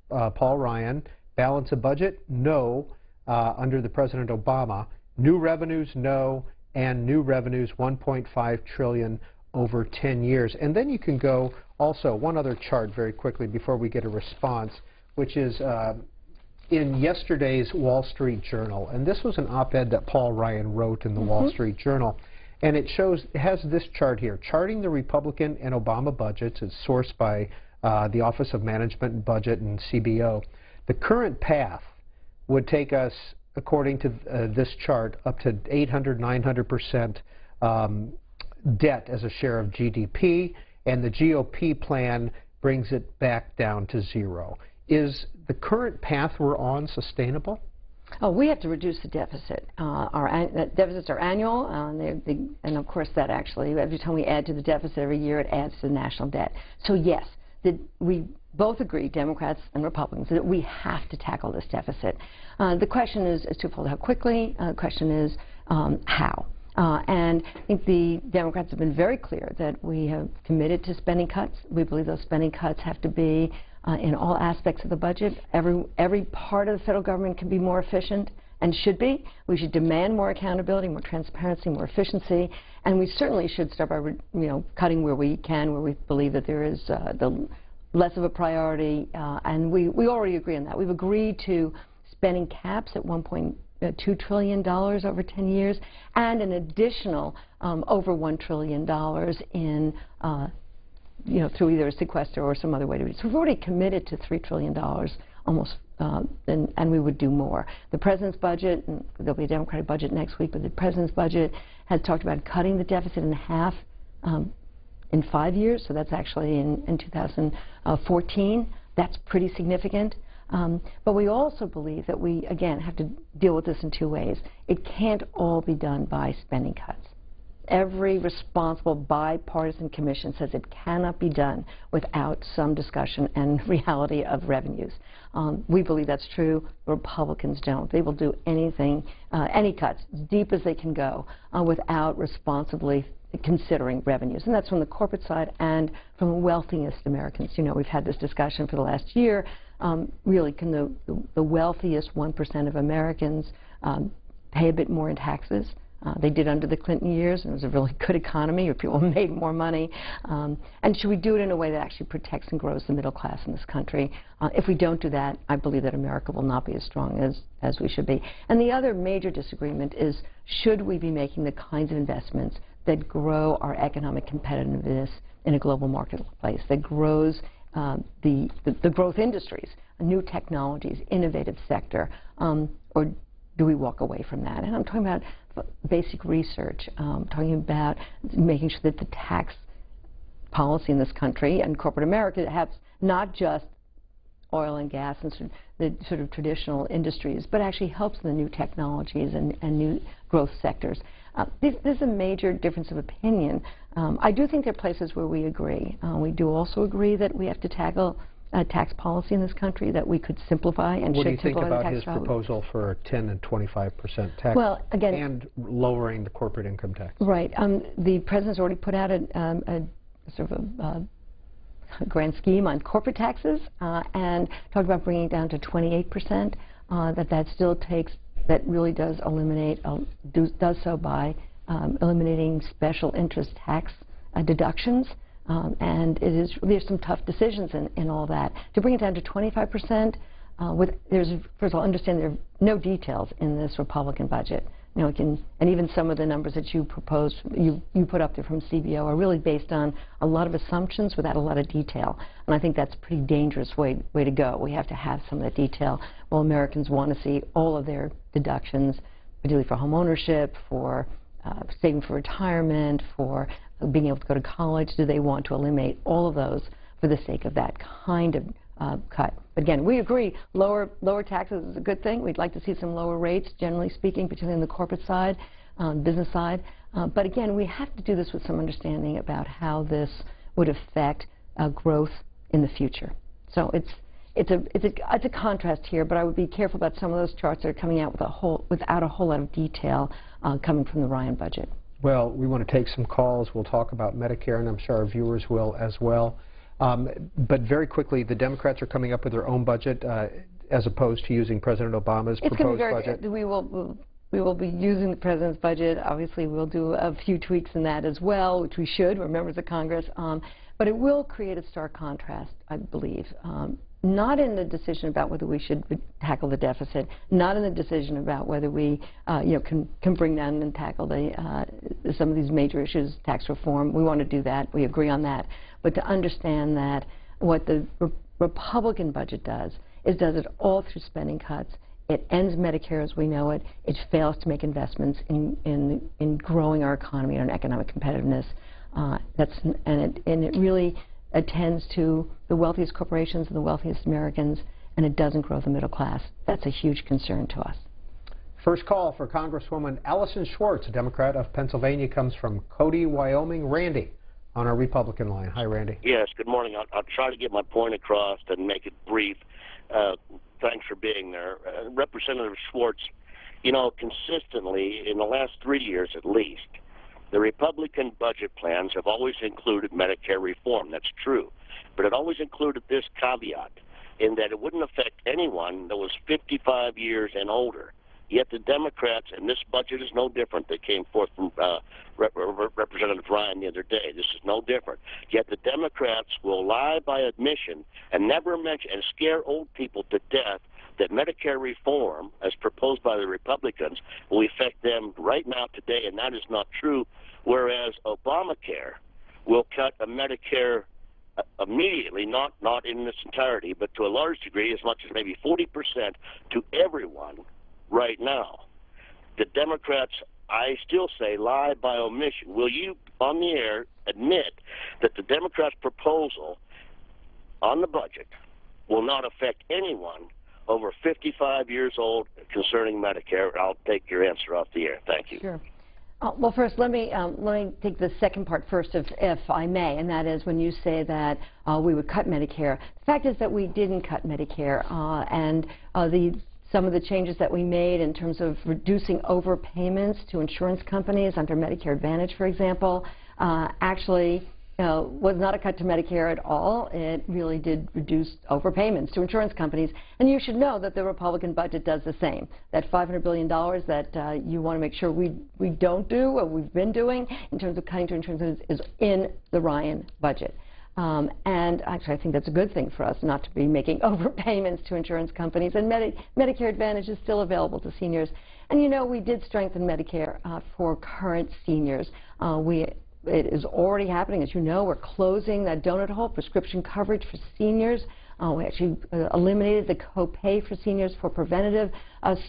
Paul Ryan. Balance a budget, no, under the President Obama. New revenues, no, and new revenues, $1.5 trillion over 10 years. And then you can go also, one other chart very quickly before we get a response, which is in yesterday's Wall Street Journal. And this was an op-ed that Paul Ryan wrote in the Wall Street Journal. And it has this chart here, charting the Republican and Obama budgets. It's sourced by the Office of Management and Budget and CBO. The current path would take us, according to this chart, up to 800, 900% debt as a share of GDP, and the GOP plan brings it back down to zero. Is the current path we're on sustainable? Oh, we have to reduce the deficit. Our deficits are annual, and of course that actually, every time we add to the deficit every year, it adds to the national debt. So yes, we both agree, Democrats and Republicans, that we have to tackle this deficit. The question is twofold: how quickly? The question is how. And I think the Democrats have been very clear that we have committed to spending cuts. We believe those spending cuts have to be in all aspects of the budget. Every part of the federal government can be more efficient and should be. We should demand more accountability, more transparency, more efficiency, and we certainly should start by cutting where we can, where we believe that there is the less of a priority, and we already agree on that. We've agreed to spending caps at $1.2 trillion over 10 years, and an additional over $1 trillion in through either a sequester or some other way to do it. So we've already committed to $3 trillion almost, and we would do more. The President's budget, and there'll be a Democratic budget next week, but the President's budget has talked about cutting the deficit in half in 5 years, so that's actually in 2014. That's pretty significant. But we also believe that we, again, have to deal with this in two ways. It can't all be done by spending cuts. Every responsible bipartisan commission says it cannot be done without some discussion and reality of revenues. We believe that's true. Republicans don't. They will do anything, any cuts, deep as they can go, without responsibly considering revenues. And that's from the corporate side and from the wealthiest Americans. You know, we've had this discussion for the last year. Really, can the wealthiest 1% of Americans pay a bit more in taxes? They did under the Clinton years, and it was a really good economy where people made more money. And should we do it in a way that actually protects and grows the middle class in this country? If we don't do that, I believe that America will not be as strong as we should be. And the other major disagreement is, should we be making the kinds of investments that grow our economic competitiveness in a global marketplace, that grows the growth industries, new technologies, innovative sector, or do we walk away from that? And I'm talking about basic research, talking about making sure that the tax policy in this country and corporate America has not just oil and gas and the sort of traditional industries, but actually helps the new technologies and new growth sectors. There's a major difference of opinion. I do think there are places where we agree. We do also agree that we have to tackle tax policy in this country, that we could simplify and what do you should think simplify about the his tax proposal for 10 and 25% tax, well, again, and lowering the corporate income tax? Right. The president's already put out a sort of a grand scheme on corporate taxes and talked about bringing it down to 28%. That still takes, that really does eliminate, does so by eliminating special interest tax deductions. And there's some tough decisions in all that. To bring it down to 25%, first of all, understand there are no details in this Republican budget. You know, and even some of the numbers that you proposed, you put up there from CBO are really based on a lot of assumptions without a lot of detail. And I think that's a pretty dangerous way to go. We have to have some of that detail. Well, Americans want to see all of their deductions, particularly for home ownership, for saving for retirement, for being able to go to college. Do they want to eliminate all of those for the sake of that kind of cut? Again, we agree lower taxes is a good thing. We'd like to see some lower rates, generally speaking, particularly on the corporate side, business side. But again, we have to do this with some understanding about how this would affect growth in the future. So it's a contrast here, but I would be careful about some of those charts that are coming out without a whole lot of detail coming from the Ryan budget. Well, we want to take some calls. We'll talk about Medicare, and I'm sure our viewers will as well. But very quickly, the Democrats are coming up with their own budget as opposed to using President Obama's proposed budget. We will be using the president's budget. Obviously, we'll do a few tweaks in that as well, which we should. We're members of Congress. But it will create a stark contrast, I believe. Not in the decision about whether we should tackle the deficit, not in the decision about whether we can bring down and tackle some of these major issues, tax reform. We want to do that. We agree on that. But to understand that what the Republican budget does is does it all through spending cuts. It ends Medicare as we know it. It fails to make investments in growing our economy and our economic competitiveness. And it really attends to the wealthiest corporations and the wealthiest Americans, and it doesn't grow the middle class. That's a huge concern to us. First call for Congresswoman Allison Schwartz, a Democrat of Pennsylvania, comes from Cody, Wyoming. Randy on our Republican line. Hi, Randy. Yes, good morning. I'll try to get my point across and make it brief. Thanks for being there. Representative Schwartz, you know, consistently in the last 3 years at least, the Republican budget plans have always included Medicare reform. That's true. But it always included this caveat in that it wouldn't affect anyone that was 55 years and older. Yet the Democrats, and this budget is no different, that came forth from Representative Ryan the other day. This is no different. Yet the Democrats will lie by admission and never mention and scare old people to death that Medicare reform, as proposed by the Republicans, will affect them right now today, and that is not true, whereas Obamacare will cut a Medicare immediately, not in its entirety, but to a large degree, as much as maybe 40% to everyone right now. The Democrats, I still say, lie by omission. Will you, on the air, admit that the Democrats' proposal on the budget will not affect anyone over 55 years old concerning Medicare? I'll take your answer off the air. Thank you. Sure. Well, first, let me take the second part first, if I may, and that is when you say that we would cut Medicare. The fact is that we didn't cut Medicare, and some of the changes that we made in terms of reducing overpayments to insurance companies under Medicare Advantage, for example, actually was not a cut to Medicare at all. It really did reduce overpayments to insurance companies. And you should know that the Republican budget does the same. That $500 billion that you want to make sure we don't do what we've been doing in terms of cutting to insurance companies is in the Ryan budget. And actually, I think that's a good thing for us not to be making overpayments to insurance companies. And Medicare Advantage is still available to seniors. And you know, we did strengthen Medicare for current seniors. It is already happening. As you know, we're closing that donut hole, prescription coverage for seniors. We actually eliminated the copay for seniors for preventative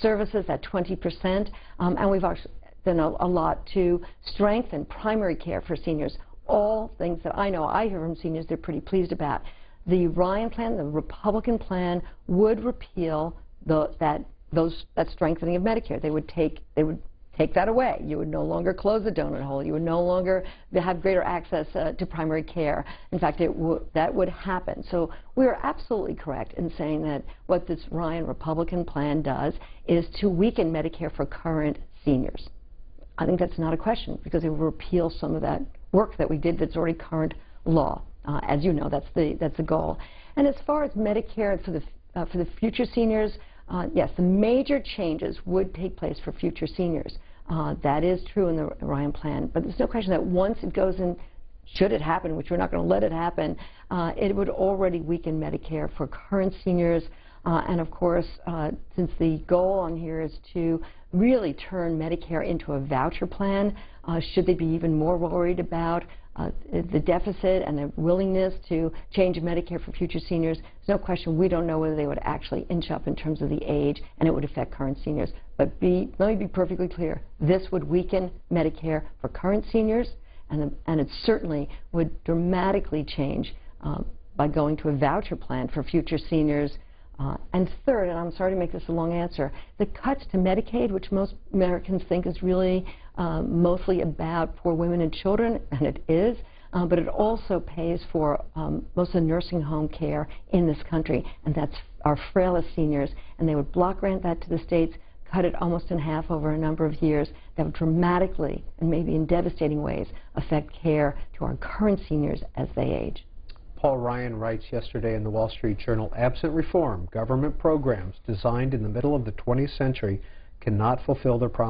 services at 20%. And we've actually done a lot to strengthen primary care for seniors. All things that I know, I hear from seniors they're pretty pleased about. The Ryan plan, the Republican plan, would repeal that strengthening of Medicare. They would take that away. You would no longer close the donut hole. You would no longer have greater access to primary care. In fact, that would happen. So we are absolutely correct in saying that what this Ryan Republican plan does is to weaken Medicare for current seniors. I think that's not a question, because it will repeal some of that work that we did that's already current law. As you know, that's the goal. And as far as Medicare for the future seniors, yes, the major changes would take place for future seniors. That is true in the Ryan plan. But there's no question that once it goes in, should it happen, which we're not going to let it happen, it would already weaken Medicare for current seniors. And of course, since the goal on here is to really turn Medicare into a voucher plan, should they be even more worried about the deficit and the willingness to change Medicare for future seniors, there's no question we don't know whether they would actually inch up in terms of the age, and it would affect current seniors. But let me be perfectly clear. This would weaken Medicare for current seniors, and it certainly would dramatically change by going to a voucher plan for future seniors. And third, and I'm sorry to make this a long answer, the cuts to Medicaid, which most Americans think is really mostly about poor women and children, and it is, but it also pays for most of the nursing home care in this country, and that's our frailest seniors. And they would block grant that to the states, cut it almost in half over a number of years. That would dramatically, and maybe in devastating ways, affect care to our current seniors as they age. Paul Ryan writes yesterday in the Wall Street Journal, absent reform, government programs designed in the middle of the 20th century cannot fulfill their promise